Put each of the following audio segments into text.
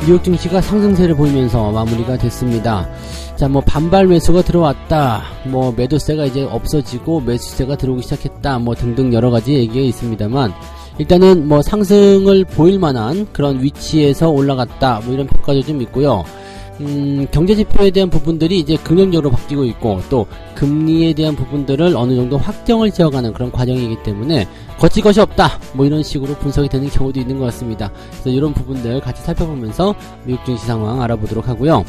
뉴욕 증시가 상승세를 보이면서 마무리가 됐습니다. 자, 뭐 반발 매수가 들어왔다, 뭐 매도세가 이제 없어지고 매수세가 들어오기 시작했다, 뭐 등등 여러가지 얘기가 있습니다만, 일단은 뭐 상승을 보일 만한 그런 위치에서 올라갔다, 뭐 이런 평가도 좀 있고요. 경제지표에 대한 부분들이 이제 긍정적으로 바뀌고 있고, 또 금리에 대한 부분들을 어느 정도 확정을 지어가는 그런 과정이기 때문에 거칠 것이 없다, 뭐 이런 식으로 분석이 되는 경우도 있는 것 같습니다. 그래서 이런 부분들 같이 살펴보면서 미국 증시 상황 알아보도록 하고요.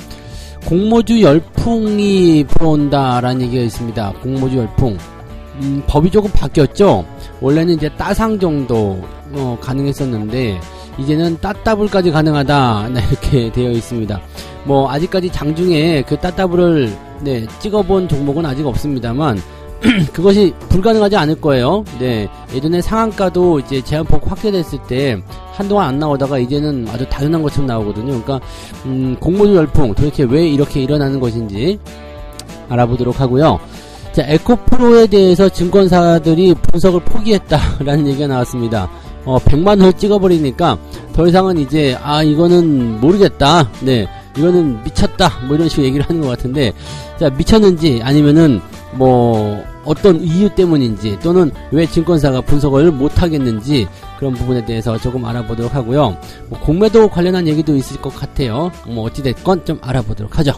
공모주 열풍이 불어온다라는 얘기가 있습니다. 공모주 열풍. 법이 조금 바뀌었죠. 원래는 이제 따상 정도 가능했었는데 이제는 따따블까지 가능하다, 이렇게 되어 있습니다. 뭐 아직까지 장중에 그 따따블을 찍어본 종목은 아직 없습니다만 그것이 불가능하지 않을 거예요. 예전에 상한가도 이제 제한폭 확대됐을 때 한동안 안 나오다가 이제는 아주 당연한 것처럼 나오거든요. 그러니까 공모주 열풍 도대체 왜 이렇게 일어나는 것인지 알아보도록 하고요. 자, 에코프로에 대해서 증권사들이 분석을 포기했다라는 얘기가 나왔습니다. 100만원을 찍어버리니까 더 이상은 이제 이거는 모르겠다, 이거는 미쳤다, 뭐 이런 식으로 얘기를 하는 것 같은데, 자, 미쳤는지 아니면은 뭐 어떤 이유 때문인지, 또는 왜 증권사가 분석을 못하겠는지, 그런 부분에 대해서 조금 알아보도록 하고요. 뭐 공매도 관련한 얘기도 있을 것 같아요. 뭐 어찌됐건 좀 알아보도록 하죠.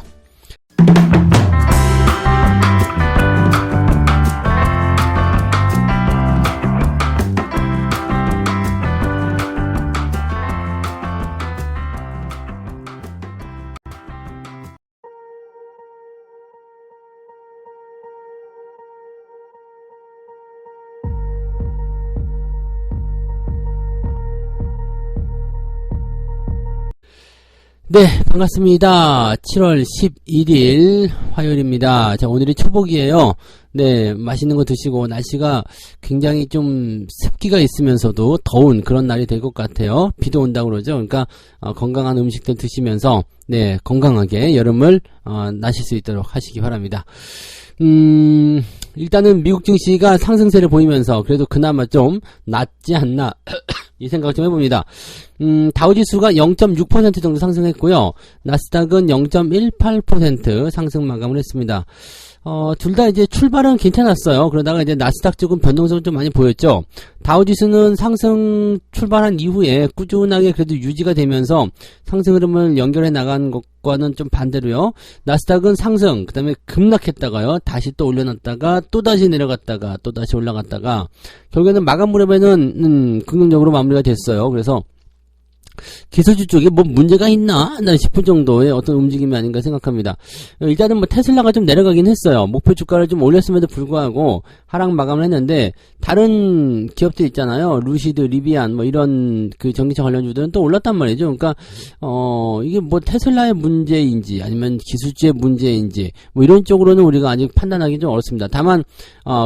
네, 반갑습니다. 7월 11일 화요일입니다. 자, 오늘이 초복이에요. 맛있는 거 드시고, 날씨가 굉장히 좀 습기가 있으면서도 더운 그런 날이 될 것 같아요. 비도 온다고 그러죠. 그러니까 건강한 음식들 드시면서 건강하게 여름을 나실 수 있도록 하시기 바랍니다. 일단은 미국 증시가 상승세를 보이면서 그래도 그나마 좀 낫지 않나 이 생각을 좀 해봅니다. 다우지수가 0.6% 정도 상승했고요. 나스닥은 0.18% 상승 마감을 했습니다. 둘 다 이제 출발은 괜찮았어요. 그러다가 이제 나스닥 쪽은 변동성을 좀 많이 보였죠. 다우지수는 상승 출발한 이후에 꾸준하게 그래도 유지가 되면서 상승 흐름을 연결해 나간 것과는 좀 반대로요. 나스닥은 상승, 그 다음에 급락했다가요, 다시 또 올려놨다가 또 다시 내려갔다가 또 다시 올라갔다가 결국에는 마감 무렵에는 긍정적으로 마무리가 됐어요. 그래서 기술주 쪽에 뭐 문제가 있나 싶을 정도의 어떤 움직임이 아닌가 생각합니다. 일단은 뭐 테슬라가 좀 내려가긴 했어요. 목표 주가를 좀 올렸음에도 불구하고 하락 마감을 했는데, 다른 기업들 있잖아요. 루시드, 리비안 뭐 이런 그 전기차 관련주들은 또 올랐단 말이죠. 그러니까 이게 뭐 테슬라의 문제인지 아니면 기술주의 문제인지 뭐 이런 쪽으로는 우리가 아직 판단하기 좀 어렵습니다. 다만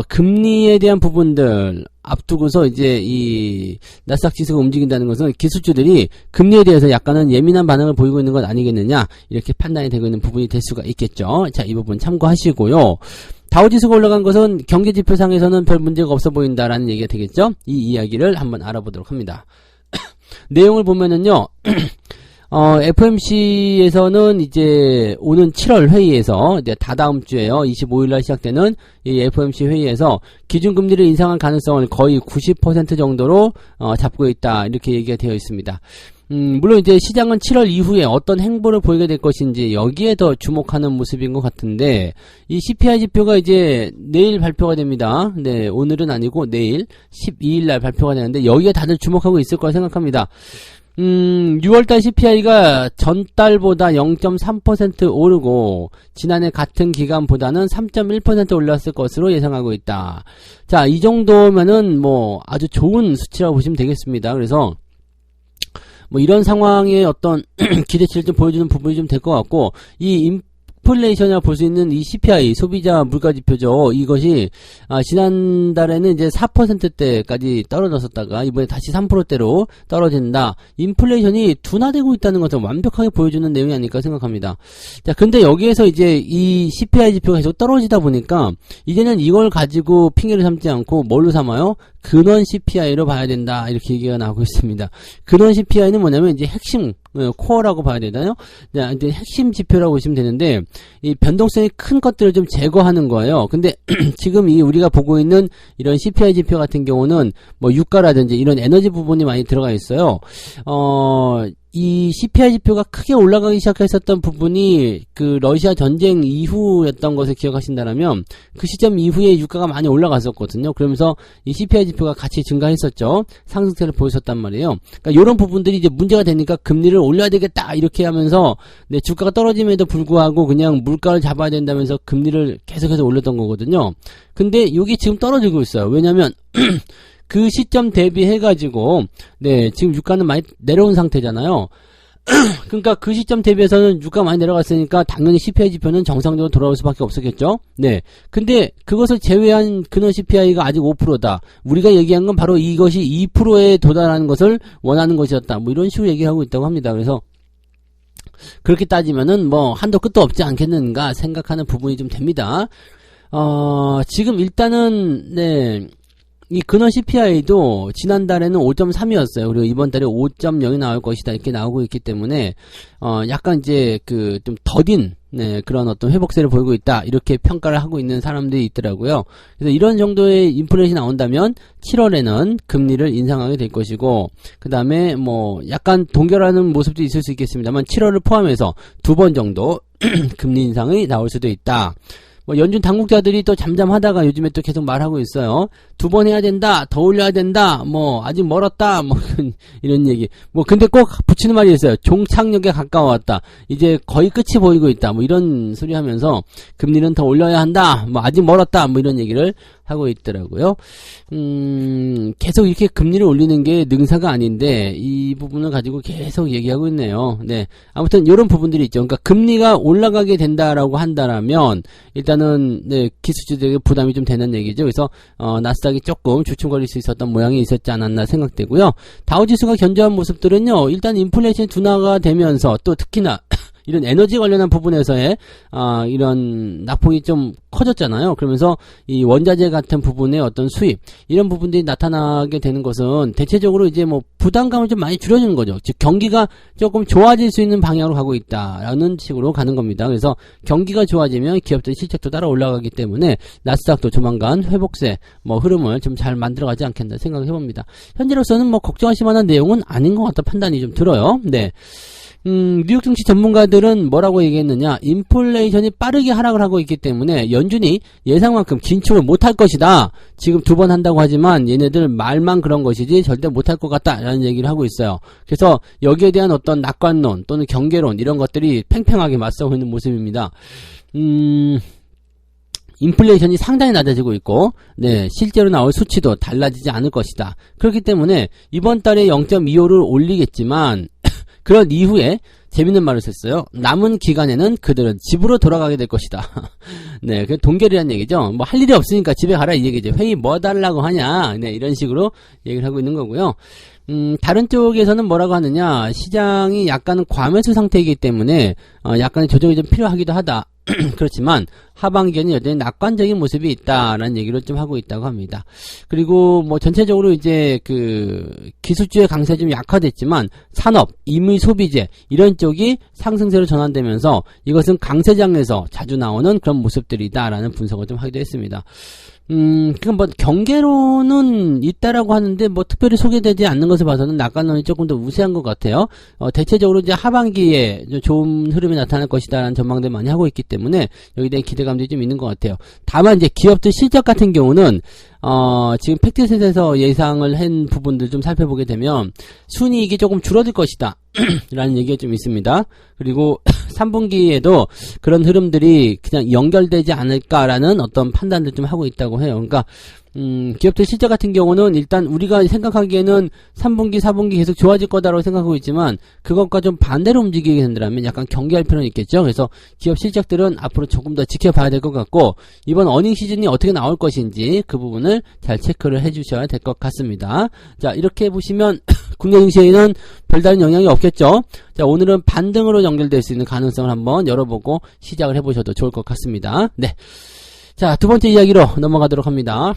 금리에 대한 부분들 앞두고서 이제 이 나스닥 지수가 움직인다는 것은 기술주들이 금리에 대해서 약간은 예민한 반응을 보이고 있는 것 아니겠느냐, 이렇게 판단이 되고 있는 부분이 될 수가 있겠죠. 자, 이 부분 참고하시고요. 다우지수가 올라간 것은 경제지표상에서는 별 문제가 없어 보인다라는 얘기가 되겠죠. 이 이야기를 한번 알아보도록 합니다. 내용을 보면은요, FOMC에서는 이제 오는 7월 회의에서 이제 다다음 주에요. 25일날 시작되는 이 FOMC 회의에서 기준금리를 인상할 가능성을 거의 90% 정도로 잡고 있다, 이렇게 얘기가 되어 있습니다. 물론 이제 시장은 7월 이후에 어떤 행보를 보이게 될 것인지 여기에 더 주목하는 모습인 것 같은데, 이 CPI 지표가 이제 내일 발표가 됩니다. 오늘은 아니고 내일 12일날 발표가 되는데 여기에 다들 주목하고 있을 거라 생각합니다. 6월달 CPI가 전달보다 0.3% 오르고 지난해 같은 기간보다는 3.1% 올랐을 것으로 예상하고 있다. 자, 이 정도면은 뭐 아주 좋은 수치라고 보시면 되겠습니다. 그래서 뭐 이런 상황의 어떤 기대치를 좀 보여주는 부분이 좀 될 것 같고, 이 인플레이션이라 볼 수 있는 이 CPI, 소비자 물가지표죠. 이것이 지난달에는 이제 4%대까지 떨어졌었다가 이번에 다시 3%대로 떨어진다. 인플레이션이 둔화되고 있다는 것을 완벽하게 보여주는 내용이 아닐까 생각합니다. 자, 근데 여기에서 이제 이 CPI 지표가 계속 떨어지다 보니까 이제는 이걸 가지고 핑계를 삼지 않고 뭘로 삼아요? 근원 CPI로 봐야 된다. 이렇게 얘기가 나오고 있습니다. 근원 CPI는 뭐냐면 이제 핵심 코어라고 봐야 되나요? 이제 핵심 지표라고 보시면 되는데 이 변동성이 큰 것들을 좀 제거하는 거예요. 근데 지금 이 우리가 보고 있는 이런 CPI 지표 같은 경우는 뭐 유가라든지 이런 에너지 부분이 많이 들어가 있어요. 이 CPI 지표가 크게 올라가기 시작했었던 부분이 그 러시아 전쟁 이후였던 것을 기억하신다면 그 시점 이후에 유가가 많이 올라갔었거든요. 그러면서 이 CPI 지표가 같이 증가했었죠. 상승세를 보였었단 말이에요. 그러니까 이런 부분들이 이제 문제가 되니까 금리를 올려야 되겠다 이렇게 하면서 네, 주가가 떨어짐에도 불구하고 그냥 물가를 잡아야 된다면서 금리를 계속해서 올렸던 거거든요. 근데 이게 지금 떨어지고 있어요. 왜냐면 그 시점 대비해가지고, 네, 지금 유가는 많이 내려온 상태잖아요. 그러니까 그 시점 대비해서는 유가 많이 내려갔으니까 당연히 CPI 지표는 정상적으로 돌아올 수밖에 없었겠죠? 네. 근데 그것을 제외한 근원 CPI가 아직 5%다. 우리가 얘기한 건 바로 이것이 2%에 도달하는 것을 원하는 것이었다. 뭐 이런 식으로 얘기하고 있다고 합니다. 그래서 그렇게 따지면은 뭐 한도 끝도 없지 않겠는가 생각하는 부분이 좀 됩니다. 지금 일단은, 네. 이 근원 CPI도 지난달에는 5.3이었어요. 그리고 이번 달에 5.0이 나올 것이다. 이렇게 나오고 있기 때문에, 약간 이제 좀 더딘, 네, 그런 어떤 회복세를 보이고 있다. 이렇게 평가를 하고 있는 사람들이 있더라고요. 그래서 이런 정도의 인플레이션이 나온다면 7월에는 금리를 인상하게 될 것이고, 그 다음에 뭐, 약간 동결하는 모습도 있을 수 있겠습니다만, 7월을 포함해서 2번 정도 금리 인상이 나올 수도 있다. 뭐 연준 당국자들이 또 잠잠하다가 요즘에 또 계속 말하고 있어요. 2번 해야 된다, 더 올려야 된다, 뭐 아직 멀었다, 뭐 이런 얘기. 뭐 근데 꼭 붙이는 말이 있어요. 종착역에 가까워왔다. 이제 거의 끝이 보이고 있다. 뭐 이런 소리 하면서 금리는 더 올려야 한다. 뭐 아직 멀었다. 뭐 이런 얘기를 하고 있더라고요. 계속 이렇게 금리를 올리는 게 능사가 아닌데 이 부분을 가지고 계속 얘기하고 있네요. 네, 아무튼 이런 부분들이 있죠. 그러니까 금리가 올라가게 된다라고 한다라면 일단은 네, 기술주들에게 부담이 좀 되는 얘기죠. 그래서 나스닥이 조금 주춤거릴 수 있었던 모양이 있었지 않았나 생각되고요. 다우지수가 견조한 모습들은요. 일단 인플레이션 둔화가 되면서 또 특히나 이런 에너지 관련한 부분에서의 이런 낙폭이 좀 커졌잖아요. 그러면서 이 원자재 같은 부분의 어떤 수입 이런 부분들이 나타나게 되는 것은 대체적으로 이제 뭐 부담감을 좀 많이 줄여주는 거죠. 즉 경기가 조금 좋아질 수 있는 방향으로 가고 있다라는 식으로 가는 겁니다. 그래서 경기가 좋아지면 기업들 실적도 따라 올라가기 때문에 나스닥도 조만간 회복세 뭐 흐름을 좀 잘 만들어가지 않겠나 생각을 해봅니다. 현재로서는 뭐 걱정하실 만한 내용은 아닌 것 같다 판단이 좀 들어요. 네. 뉴욕 증시 전문가들은 뭐라고 얘기했느냐, 인플레이션이 빠르게 하락을 하고 있기 때문에 연준이 예상만큼 긴축을 못할 것이다. 지금 2번 한다고 하지만 얘네들 말만 그런 것이지 절대 못할 것 같다 라는 얘기를 하고 있어요. 그래서 여기에 대한 어떤 낙관론 또는 경계론 이런 것들이 팽팽하게 맞서고 있는 모습입니다. 인플레이션이 상당히 낮아지고 있고, 네, 실제로 나올 수치도 달라지지 않을 것이다. 그렇기 때문에 이번 달에 0.25를 올리겠지만 그런 이후에 재밌는 말을 썼어요. 남은 기간에는 그들은 집으로 돌아가게 될 것이다. 네, 그 동결이란 얘기죠. 뭐 할 일이 없으니까 집에 가라 이 얘기죠. 회의 뭐 달라고 하냐. 네, 이런 식으로 얘기를 하고 있는 거고요. 다른 쪽에서는 뭐라고 하느냐, 시장이 약간은 과매수 상태이기 때문에 약간의 조정이 좀 필요하기도 하다. 그렇지만 하반기에는 여전히 낙관적인 모습이 있다라는 얘기를 좀 하고 있다고 합니다. 그리고 뭐 전체적으로 이제 그 기술주의 강세가 좀 약화됐지만 산업, 임의 소비재 이런 쪽이 상승세로 전환되면서 이것은 강세장에서 자주 나오는 그런 모습들이다라는 분석을 좀 하기도 했습니다. 그럼 뭐 경계론은 있다라고 하는데 뭐 특별히 소개되지 않는 것을 봐서는 낙관론이 조금 더 우세한 것 같아요. 대체적으로 이제 하반기에 좋은 흐름이 나타날 것이다라는 전망들 많이 하고 있기 때문에 여기에 대한 기대감들이 좀 있는 것 같아요. 다만 이제 기업들 실적 같은 경우는 지금 팩트셋에서 예상을 한 부분들 좀 살펴보게 되면 순이익이 조금 줄어들 것이다 라는 얘기가 좀 있습니다. 그리고 3분기에도 그런 흐름들이 그냥 연결되지 않을까라는 어떤 판단들 좀 하고 있다고 해요. 그러니까 기업들 실적 같은 경우는 일단 우리가 생각하기에는 3분기, 4분기 계속 좋아질 거다라고 생각하고 있지만 그것과 좀 반대로 움직이게 된다면 약간 경계할 필요는 있겠죠. 그래서 기업 실적들은 앞으로 조금 더 지켜봐야 될 것 같고 이번 어닝 시즌이 어떻게 나올 것인지 그 부분을 잘 체크를 해주셔야 될 것 같습니다. 자, 이렇게 보시면 국내 증시에는 별다른 영향이 없겠죠. 자, 오늘은 반등으로 연결될 수 있는 가능성을 한번 열어보고 시작을 해보셔도 좋을 것 같습니다. 네. 자, 두 번째 이야기로 넘어가도록 합니다.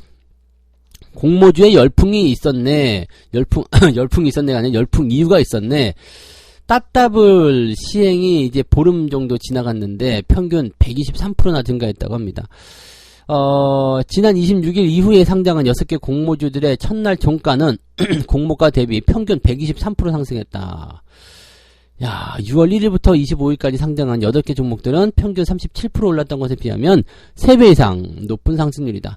공모주에 열풍이 있었네. 열풍이 있었네가 아니라 열풍 이유가 있었네. 따따블 시행이 이제 보름 정도 지나갔는데 평균 123%나 증가했다고 합니다. 지난 26일 이후에 상장한 6개 공모주들의 첫날 종가는 공모가 대비 평균 123% 상승했다. 야, 6월 1일부터 25일까지 상장한 8개 종목들은 평균 37% 올랐던 것에 비하면 3배 이상 높은 상승률이다.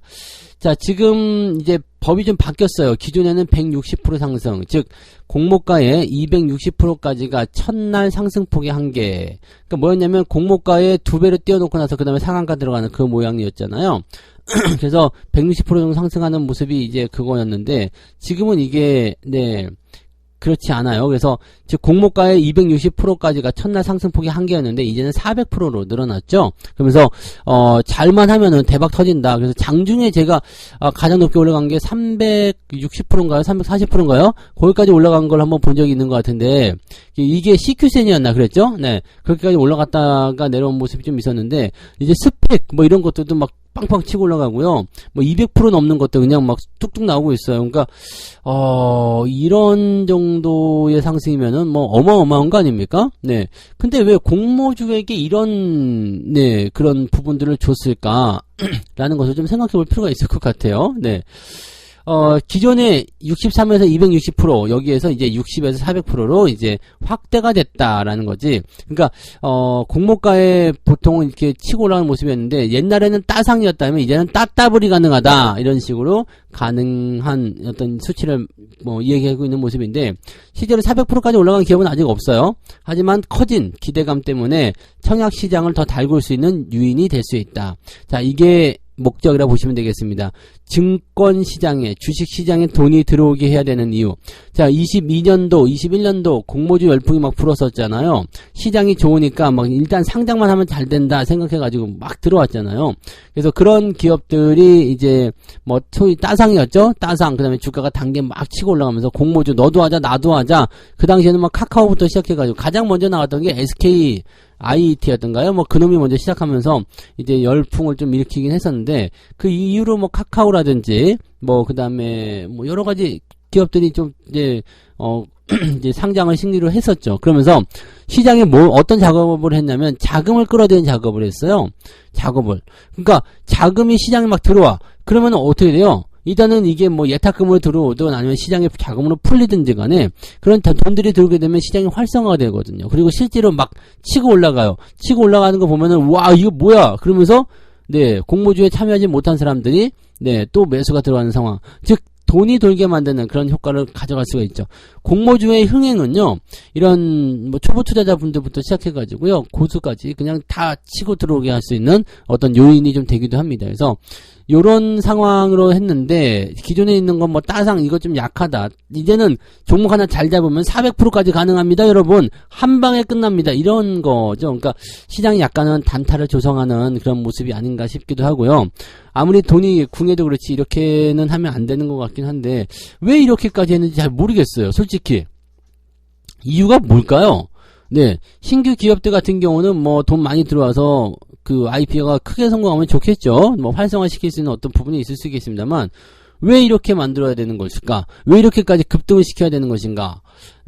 자, 지금 이제 법이 좀 바뀌었어요. 기존에는 160% 상승, 즉 공모가의 260%까지가 첫날 상승폭의 한계. 그러니까 뭐였냐면 공모가의 2배를 띄워놓고 나서 그 다음에 상한가 들어가는 그 모양이었잖아요. 그래서 160% 정도 상승하는 모습이 이제 그거였는데 지금은 이게 그렇지 않아요. 그래서 즉 공모가의 260%까지가 첫날 상승폭이 한계였는데 이제는 400%로 늘어났죠. 그러면서 잘만 하면은 대박 터진다. 그래서 장중에 제가 가장 높게 올라간 게 360%인가요? 340%인가요? 거기까지 올라간 걸 한번 본 적이 있는 것 같은데 이게 CQ센이었나 그랬죠? 네. 그렇게까지 올라갔다가 내려온 모습이 좀 있었는데 이제 스펙 뭐 이런 것들도 막 빵빵 치고 올라가고요. 뭐 200% 넘는 것도 그냥 막 뚝뚝 나오고 있어요. 그러니까 이런 정도의 상승이면은 뭐 어마어마한 거 아닙니까? 네. 근데 왜 공모주에게 이런 그런 부분들을 줬을까? 라는 것을 좀 생각해 볼 필요가 있을 것 같아요. 네. 기존에 63에서 260% 여기에서 이제 60에서 400%로 이제 확대가 됐다라는 거지. 그러니까 공모가에 보통은 이렇게 치고 올라가는 모습이었는데 옛날에는 따상이었다면 이제는 따따블이 가능하다 이런 식으로 가능한 어떤 수치를 뭐 얘기하고 있는 모습인데 실제로 400%까지 올라간 기업은 아직 없어요. 하지만 커진 기대감 때문에 청약 시장을 더 달굴 수 있는 유인이 될 수 있다. 자, 이게 목적이라 보시면 되겠습니다. 증권시장에, 주식시장에 돈이 들어오게 해야 되는 이유. 자, 22년도, 21년도 공모주 열풍이 막 불었었잖아요. 시장이 좋으니까 막 일단 상장만 하면 잘 된다 생각해가지고 막 들어왔잖아요. 그래서 그런 기업들이 이제 뭐 소위 따상이었죠? 따상, 그 다음에 주가가 단계 막 치고 올라가면서 공모주 너도 하자, 나도 하자. 그 당시에는 막 카카오부터 시작해가지고 가장 먼저 나왔던 게 SK IT였던가요? 뭐 그놈이 먼저 시작하면서 이제 열풍을 좀 일으키긴 했었는데 그 이후로 뭐 카카오라든지 뭐 그다음에 뭐 여러 가지 기업들이 좀 이제 이제 상장을 승리로 했었죠. 그러면서 시장에 어떤 작업을 했냐면 자금을 끌어들이는 작업을 했어요. 그러니까 자금이 시장에 막 들어와. 그러면 어떻게 돼요? 일단은 이게 뭐 예탁금으로 들어오든 아니면 시장에 자금으로 풀리든지 간에 그런 돈들이 들어오게 되면 시장이 활성화가 되거든요. 그리고 실제로 막 치고 올라가요. 치고 올라가는 거 보면은 와 이거 뭐야 그러면서 공모주에 참여하지 못한 사람들이 또 매수가 들어가는 상황. 즉 돈이 돌게 만드는 그런 효과를 가져갈 수가 있죠. 공모주의 흥행은요, 이런 뭐 초보 투자자분들부터 시작해가지고요, 고수까지 그냥 다 치고 들어오게 할 수 있는 어떤 요인이 좀 되기도 합니다. 그래서 요런 상황으로 했는데 기존에 있는 건 뭐 따상 이거 좀 약하다. 이제는 종목 하나 잘 잡으면 400%까지 가능합니다. 여러분 한 방에 끝납니다. 이런 거죠. 그러니까 시장이 약간은 단타를 조성하는 그런 모습이 아닌가 싶기도 하고요. 아무리 돈이 궁해도 그렇지 이렇게는 하면 안 되는 것 같긴 한데 왜 이렇게까지 했는지 잘 모르겠어요. 솔직히 이유가 뭘까요? 신규 기업들 같은 경우는 뭐 돈 많이 들어와서 그 IPO가 크게 성공하면 좋겠죠. 뭐 활성화시킬 수 있는 어떤 부분이 있을 수 있겠습니다만 왜 이렇게 만들어야 되는 것일까? 왜 이렇게까지 급등을 시켜야 되는 것인가?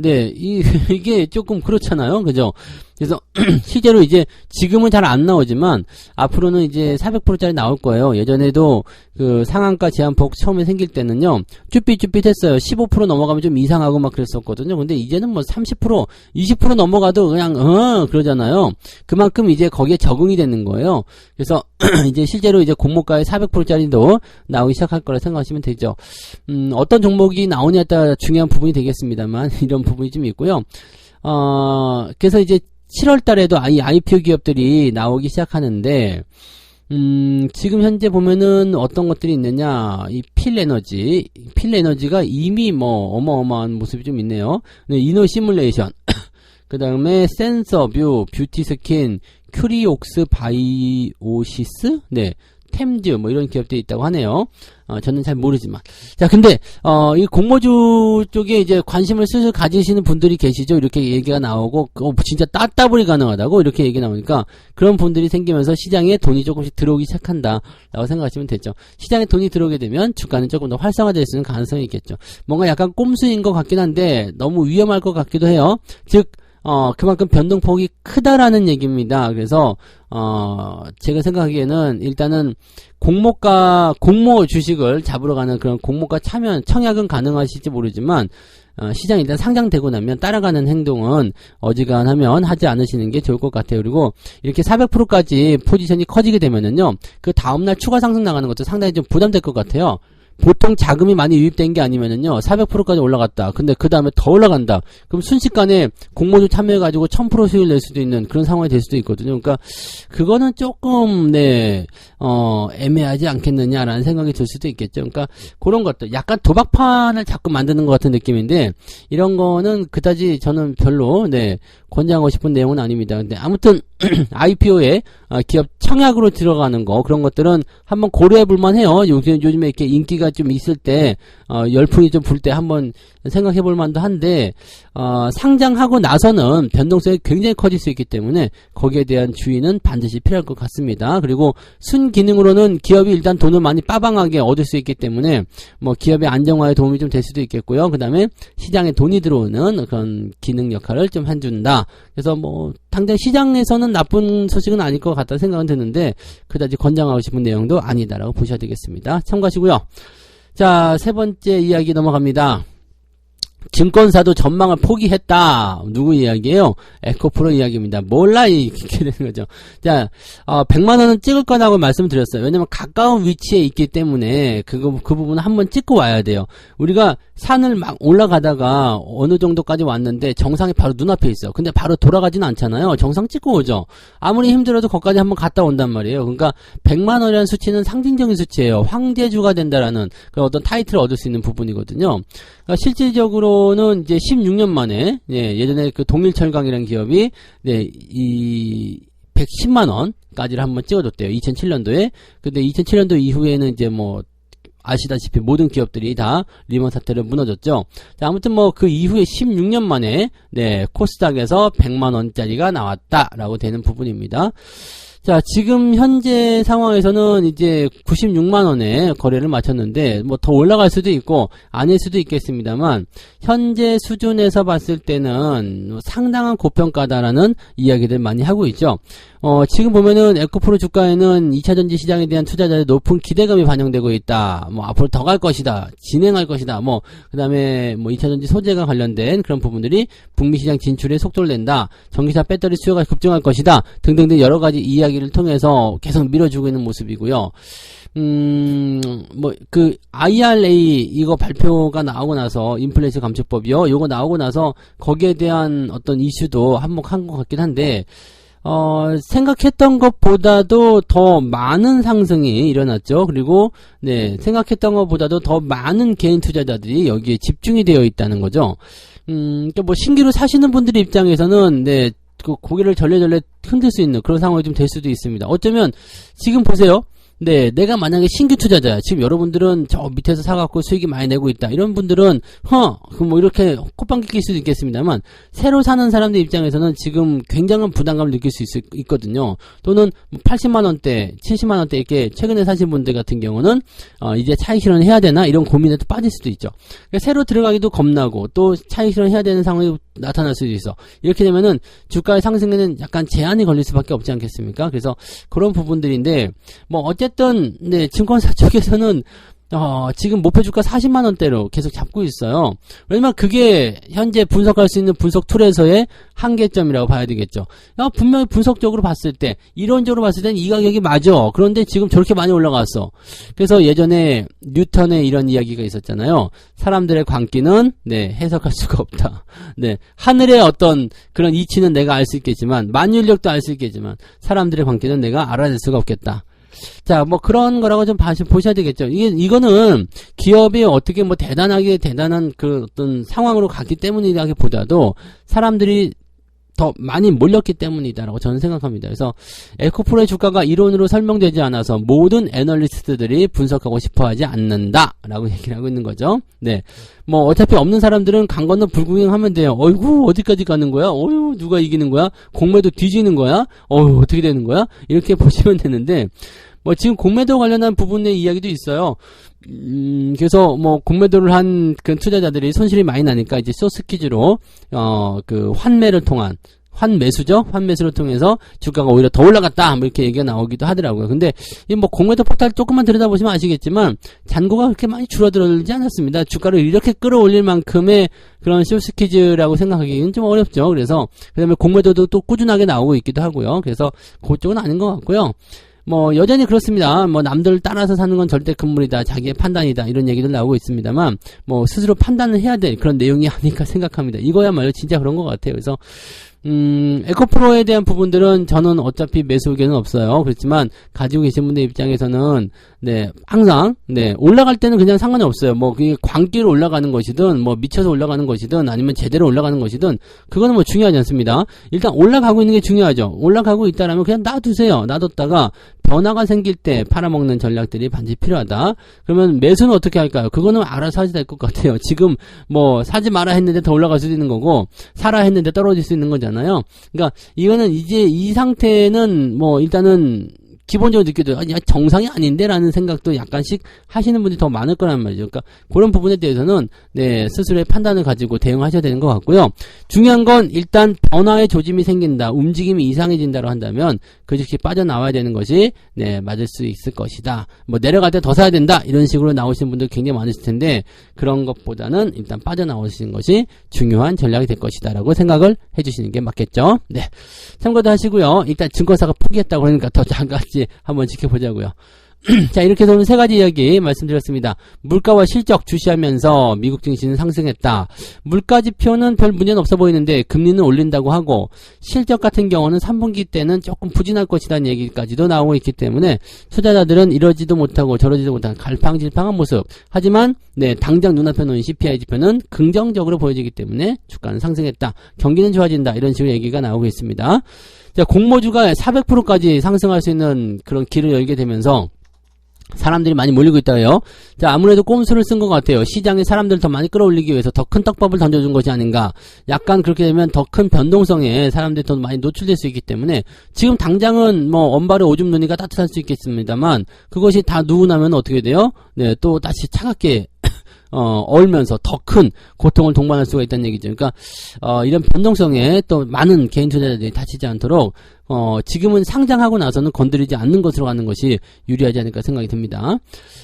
이게 조금 그렇잖아요. 그죠? 그래서 실제로 이제 지금은 잘 안 나오지만 앞으로는 이제 400%짜리 나올 거예요. 예전에도 그 상한가 제한폭 처음에 생길 때는요. 쭈삣쭈삣했어요. 15% 넘어가면 좀 이상하고 막 그랬었거든요. 근데 이제는 뭐 30%, 20% 넘어가도 그냥 그러잖아요. 그만큼 이제 거기에 적응이 되는 거예요. 그래서 이제 실제로 이제 공모가의 400%짜리도 나오기 시작할 거라 생각하시면 되죠. 어떤 종목이 나오냐에 따라 중요한 부분이 되겠습니다만 이런 부분이 좀 있고요. 그래서 이제 7월 달에도 IPO 기업들이 나오기 시작하는데, 지금 현재 보면은 어떤 것들이 있느냐, 이 필에너지가 이미 뭐 어마어마한 모습이 좀 있네요. 이노 시뮬레이션, 그 다음에 센서뷰, 뷰티스킨, 큐리옥스 바이오시스, 템드 뭐 이런 기업들이 있다고 하네요. 저는 잘 모르지만. 자, 근데 이 공모주 쪽에 이제 관심을 슬슬 가지시는 분들이 계시죠. 이렇게 얘기가 나오고 진짜 따따블이 가능하다고 이렇게 얘기 나오니까 그런 분들이 생기면서 시장에 돈이 조금씩 들어오기 시작한다라고 생각하시면 되죠. 시장에 돈이 들어오게 되면 주가는 조금 더 활성화될 수 있는 가능성이 있겠죠. 뭔가 약간 꼼수인 것 같긴 한데 너무 위험할 것 같기도 해요. 즉 그만큼 변동폭이 크다라는 얘기입니다. 그래서, 제가 생각하기에는 일단은 공모 주식을 잡으러 가는 그런 공모가 청약은 가능하실지 모르지만, 시장이 일단 상장되고 나면 따라가는 행동은 어지간하면 하지 않으시는 게 좋을 것 같아요. 그리고 이렇게 400%까지 포지션이 커지게 되면은요, 그 다음날 추가 상승 나가는 것도 상당히 좀 부담될 것 같아요. 보통 자금이 많이 유입된 게 아니면은요, 400%까지 올라갔다. 근데 그 다음에 더 올라간다. 그럼 순식간에 공모주 참여해가지고 1000% 수익을 낼 수도 있는 그런 상황이 될 수도 있거든요. 그러니까, 그거는 조금, 애매하지 않겠느냐라는 생각이 들 수도 있겠죠. 그러니까, 그런 것들. 약간 도박판을 자꾸 만드는 것 같은 느낌인데, 이런 거는 그다지 저는 별로, 권장하고 싶은 내용은 아닙니다. 근데 아무튼, IPO에 기업 청약으로 들어가는 거, 그런 것들은 한번 고려해 볼만 해요. 요즘에 이렇게 인기가 좀 있을 때, 열풍이 좀 불 때 한번 생각해 볼 만도 한데, 상장하고 나서는 변동성이 굉장히 커질 수 있기 때문에 거기에 대한 주의는 반드시 필요할 것 같습니다. 그리고 순기능으로는 기업이 일단 돈을 많이 빠방하게 얻을 수 있기 때문에 뭐 기업의 안정화에 도움이 좀 될 수도 있겠고요. 그 다음에 시장에 돈이 들어오는 그런 기능 역할을 좀 해준다. 그래서 뭐 당장 시장에서는 나쁜 소식은 아닐 것 같다 생각은 드는데 그다지 권장하고 싶은 내용도 아니다라고 보셔야 되겠습니다. 참고하시고요. 자, 세 번째 이야기 넘어갑니다. 증권사도 전망을 포기했다. 누구 이야기예요? 에코프로 이야기입니다. 몰라 이렇게 되는 거죠. 자, 100만 원은 찍을 거라고 말씀드렸어요. 왜냐면 가까운 위치에 있기 때문에 그 부분은 한번 찍고 와야 돼요. 우리가 산을 막 올라가다가 어느 정도까지 왔는데 정상이 바로 눈앞에 있어. 근데 바로 돌아가지는 않잖아요. 정상 찍고 오죠. 아무리 힘들어도 거기까지 한번 갔다 온단 말이에요. 그러니까 100만 원이라는 수치는 상징적인 수치예요. 황제주가 된다라는 그런 어떤 타이틀을 얻을 수 있는 부분이거든요. 그러니까 실질적으로는 이제 16년 만에 예전에 그 동일철강이라는 기업이 이 110만 원까지를 한번 찍어줬대요. 2007년도에. 근데 2007년도 이후에는 이제 뭐 아시다시피 모든 기업들이 다 리먼 사태를 무너졌죠. 자, 아무튼 뭐 그 이후에 16년 만에 코스닥에서 100만 원짜리가 나왔다라고 되는 부분입니다. 자, 지금 현재 상황에서는 이제 96만 원에 거래를 마쳤는데 뭐 더 올라갈 수도 있고 아닐 수도 있겠습니다만 현재 수준에서 봤을 때는 상당한 고평가다라는 이야기들 많이 하고 있죠. 지금 보면은 에코프로 주가에는 2차전지 시장에 대한 투자자의 높은 기대감이 반영되고 있다. 뭐 앞으로 더 갈 것이다. 진행할 것이다. 뭐 그다음에 뭐 2차전지 소재가 관련된 그런 부분들이 북미 시장 진출에 속도를 낸다. 전기차 배터리 수요가 급증할 것이다. 등등등 여러 가지 이야기를 통해서 계속 밀어주고 있는 모습이고요. 뭐 그 IRA 이거 발표가 나오고 나서 인플레이션 감축법이요. 요거 나오고 나서 거기에 대한 어떤 이슈도 한몫한 것 같긴 한데 생각했던 것보다도 더 많은 상승이 일어났죠. 그리고, 생각했던 것보다도 더 많은 개인 투자자들이 여기에 집중이 되어 있다는 거죠. 그러니까 뭐 신규로 사시는 분들의 입장에서는, 그 고개를 절레절레 흔들 수 있는 그런 상황이 좀 될 수도 있습니다. 어쩌면, 지금 보세요. 내가 만약에 신규 투자자야. 지금 여러분들은 저 밑에서 사갖고 수익이 많이 내고 있다. 이런 분들은, 뭐 이렇게 콧방귀 낄 수도 있겠습니다만, 새로 사는 사람들 입장에서는 지금 굉장한 부담감을 느낄 수 있거든요. 또는 80만원대, 70만원대 이렇게 최근에 사신 분들 같은 경우는, 이제 차익 실현 해야 되나? 이런 고민에 또 빠질 수도 있죠. 그러니까 새로 들어가기도 겁나고, 또 차익 실현 해야 되는 상황이 나타날 수도 있어. 이렇게 되면은 주가의 상승에는 약간 제한이 걸릴 수밖에 없지 않겠습니까? 그래서 그런 부분들인데, 뭐 어쨌든 증권사 쪽에서는 지금 목표주가 40만원대로 계속 잡고 있어요. 왜냐면 그게 현재 분석할 수 있는 분석 툴에서의 한계점이라고 봐야 되겠죠. 분명히 분석적으로 봤을 때, 이론적으로 봤을 때는 이 가격이 맞아. 그런데 지금 저렇게 많이 올라갔어. 그래서 예전에 뉴턴의 이런 이야기가 있었잖아요. 사람들의 광기는 해석할 수가 없다. 하늘의 어떤 그런 이치는 내가 알 수 있겠지만, 만유력도 알 수 있겠지만, 사람들의 광기는 내가 알아낼 수가 없겠다. 자, 뭐 그런 거라고 좀 보셔야 되겠죠. 이거는 기업이 어떻게 뭐 대단한 그 어떤 상황으로 갔기 때문이라기보다도 사람들이 더 많이 몰렸기 때문이다라고 저는 생각합니다. 그래서 에코프로의 주가가 이론으로 설명되지 않아서 모든 애널리스트들이 분석하고 싶어하지 않는다라고 얘기를 하고 있는 거죠. 네, 뭐 어차피 없는 사람들은 강 건너 불구경하면 돼요. 어이구 어디까지 가는 거야? 어휴 누가 이기는 거야? 공매도 뒤지는 거야? 어휴 어떻게 되는 거야? 이렇게 보시면 되는데 뭐 지금 공매도 관련한 부분의 이야기도 있어요. 그래서 뭐 공매도를 한 그 투자자들이 손실이 많이 나니까 이제 쇼스퀴즈로 그 환매를 통한 환매수죠. 환매수를 통해서 주가가 오히려 더 올라갔다. 뭐 이렇게 얘기가 나오기도 하더라고요. 근데 이 뭐 공매도 포탈 조금만 들여다보시면 아시겠지만 잔고가 그렇게 많이 줄어들지 않았습니다. 주가를 이렇게 끌어올릴 만큼의 그런 쇼스퀴즈라고 생각하기는 좀 어렵죠. 그래서 그다음에 공매도도 또 꾸준하게 나오고 있기도 하고요. 그래서 그쪽은 아닌 것 같고요. 뭐 여전히 그렇습니다. 뭐 남들 따라서 사는 건 절대 금물이다. 자기의 판단이다. 이런 얘기들 나오고 있습니다만 뭐 스스로 판단을 해야 될 그런 내용이 아닐까 생각합니다. 이거야말로 진짜 그런 것 같아요. 그래서 에코프로에 대한 부분들은 저는 어차피 매수 의견은 없어요. 그렇지만 가지고 계신 분들 입장에서는 네 항상 네 올라갈 때는 그냥 상관이 없어요. 뭐 그게 광기로 올라가는 것이든 뭐 미쳐서 올라가는 것이든 아니면 제대로 올라가는 것이든 그거는 뭐 중요하지 않습니다. 일단 올라가고 있는 게 중요하죠. 올라가고 있다라면 그냥 놔두세요. 놔뒀다가 변화가 생길 때 팔아먹는 전략들이 반드시 필요하다. 그러면 매수는 어떻게 할까요? 그거는 알아서 하셔야 될 것 같아요. 지금 뭐 사지 마라 했는데 더 올라갈 수도 있는 거고 사라 했는데 떨어질 수 있는 거잖아요. 그러니까 이거는 이제 이 상태는 뭐 일단은 기본적으로 느껴져요. 아니, 정상이 아닌데? 라는 생각도 약간씩 하시는 분들이 더 많을 거란 말이죠. 그러니까 그런 부분에 대해서는 네, 스스로의 판단을 가지고 대응하셔야 되는 것 같고요. 중요한 건 일단 변화의 조짐이 생긴다. 움직임이 이상해진다고 한다면 그 즉시 빠져나와야 되는 것이 네, 맞을 수 있을 것이다. 뭐 내려갈 때 더 사야 된다. 이런 식으로 나오시는 분들 굉장히 많으실 텐데 그런 것보다는 일단 빠져나오시는 것이 중요한 전략이 될 것이다. 라고 생각을 해주시는 게 맞겠죠. 네. 참고도 하시고요. 일단 증권사가 포기했다고 그러니까 더 장같이 한번 지켜보자고요. 자, 이렇게 해서 오늘 세 가지 이야기 말씀드렸습니다. 물가와 실적 주시하면서 미국 증시는 상승했다. 물가 지표는 별 문제는 없어 보이는데 금리는 올린다고 하고 실적 같은 경우는 3분기 때는 조금 부진할 것이라는 얘기까지도 나오고 있기 때문에 투자자들은 이러지도 못하고 저러지도 못한 갈팡질팡한 모습. 하지만 네, 당장 눈앞에 놓인 CPI 지표는 긍정적으로 보여지기 때문에 주가는 상승했다. 경기는 좋아진다. 이런 식으로 얘기가 나오고 있습니다. 자, 공모주가 400%까지 상승할 수 있는 그런 길을 열게 되면서 사람들이 많이 몰리고 있다고요. 자, 아무래도 꼼수를 쓴 것 같아요. 시장에 사람들을 더 많이 끌어올리기 위해서 더 큰 떡밥을 던져준 것이 아닌가. 약간 그렇게 되면 더 큰 변동성에 사람들이 더 많이 노출될 수 있기 때문에 지금 당장은 뭐 언발에 오줌 누니가 따뜻할 수 있겠습니다만 그것이 다 누우 나면 어떻게 돼요? 네, 또 다시 차갑게 얼면서 더 큰 고통을 동반할 수가 있다는 얘기죠. 그러니까 이런 변동성에 또 많은 개인 투자자들이 다치지 않도록 지금은 상장하고 나서는 건드리지 않는 것으로 가는 것이 유리하지 않을까 생각이 듭니다.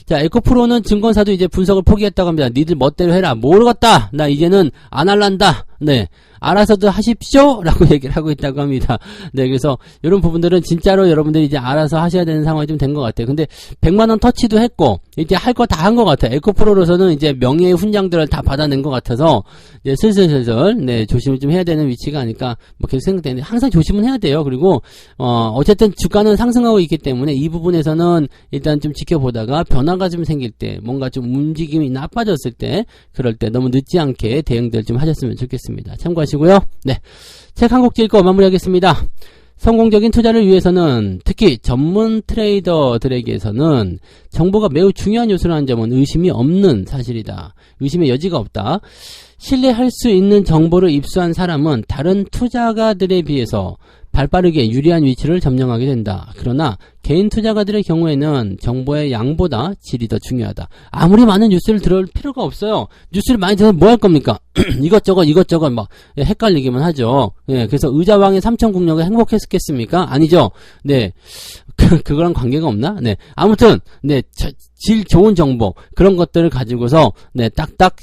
자, 에코프로는 증권사도 이제 분석을 포기했다고 합니다. 니들 멋대로 해라. 모르겠다. 나 이제는 안 할란다. 네. 알아서도 하십시오! 라고 얘기를 하고 있다고 합니다. 네, 그래서 이런 부분들은 진짜로 여러분들이 이제 알아서 하셔야 되는 상황이 좀 된 것 같아요. 근데 100만원 터치도 했고, 이제 할 거 다 한 것 같아요. 에코프로로서는 이제 명예의 훈장들을 다 받아낸 것 같아서, 이제 슬슬, 네, 조심을 좀 해야 되는 위치가 아닐까, 뭐 계속 생각되는데, 항상 조심은 해야 돼요. 그리고, 어쨌든 주가는 상승하고 있기 때문에 이 부분에서는 일단 좀 지켜보다가 변화가 좀 생길 때, 뭔가 좀 움직임이 나빠졌을 때, 그럴 때 너무 늦지 않게 대응들 좀 하셨으면 좋겠습니다. 참고하시고요. 네. 책 한 곡 읽고 마무리하겠습니다. 성공적인 투자를 위해서는 특히 전문 트레이더들에게서는 정보가 매우 중요한 요소라는 점은 의심이 없는 사실이다. 의심의 여지가 없다. 신뢰할 수 있는 정보를 입수한 사람은 다른 투자가들에 비해서 발빠르게 유리한 위치를 점령하게 된다. 그러나 개인 투자가들의 경우에는 정보의 양보다 질이 더 중요하다. 아무리 많은 뉴스를 들을 필요가 없어요. 뉴스를 많이 들으면 뭐 할 겁니까? 이것저것 막 헷갈리기만 하죠. 예, 그래서 의자왕의 삼천국녀가 행복했겠습니까? 아니죠. 네. 그거랑 관계가 없나? 네. 아무튼, 네. 질 좋은 정보, 그런 것들을 가지고서, 네. 딱딱,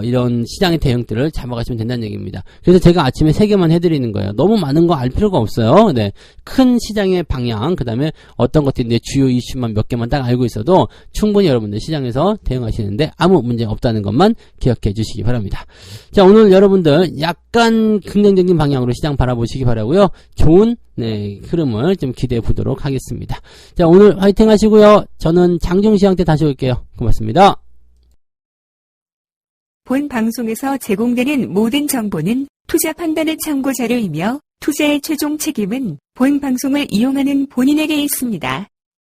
이런 시장의 대응들을 잡아가시면 된다는 얘기입니다. 그래서 제가 아침에 3개만 해드리는 거예요. 너무 많은 거 알 필요가 없어요. 네. 큰 시장의 방향, 그 다음에 어떤 것들이 내 주요 이슈만 몇 개만 딱 알고 있어도 충분히 여러분들 시장에서 대응하시는데 아무 문제 없다는 것만 기억해 주시기 바랍니다. 자, 오늘 여러분들 약간 긍정적인 방향으로 시장 바라보시기 바라고요. 좋은 네, 흐름을 좀 기대해 보도록 하겠습니다. 자, 오늘 화이팅 하시고요. 저는 장중시장 때 다시 올게요. 고맙습니다. 본 방송에서 제공되는 모든 정보는 투자 판단의 참고 자료이며 투자의 최종 책임은 본 방송을 이용하는 본인에게 있습니다.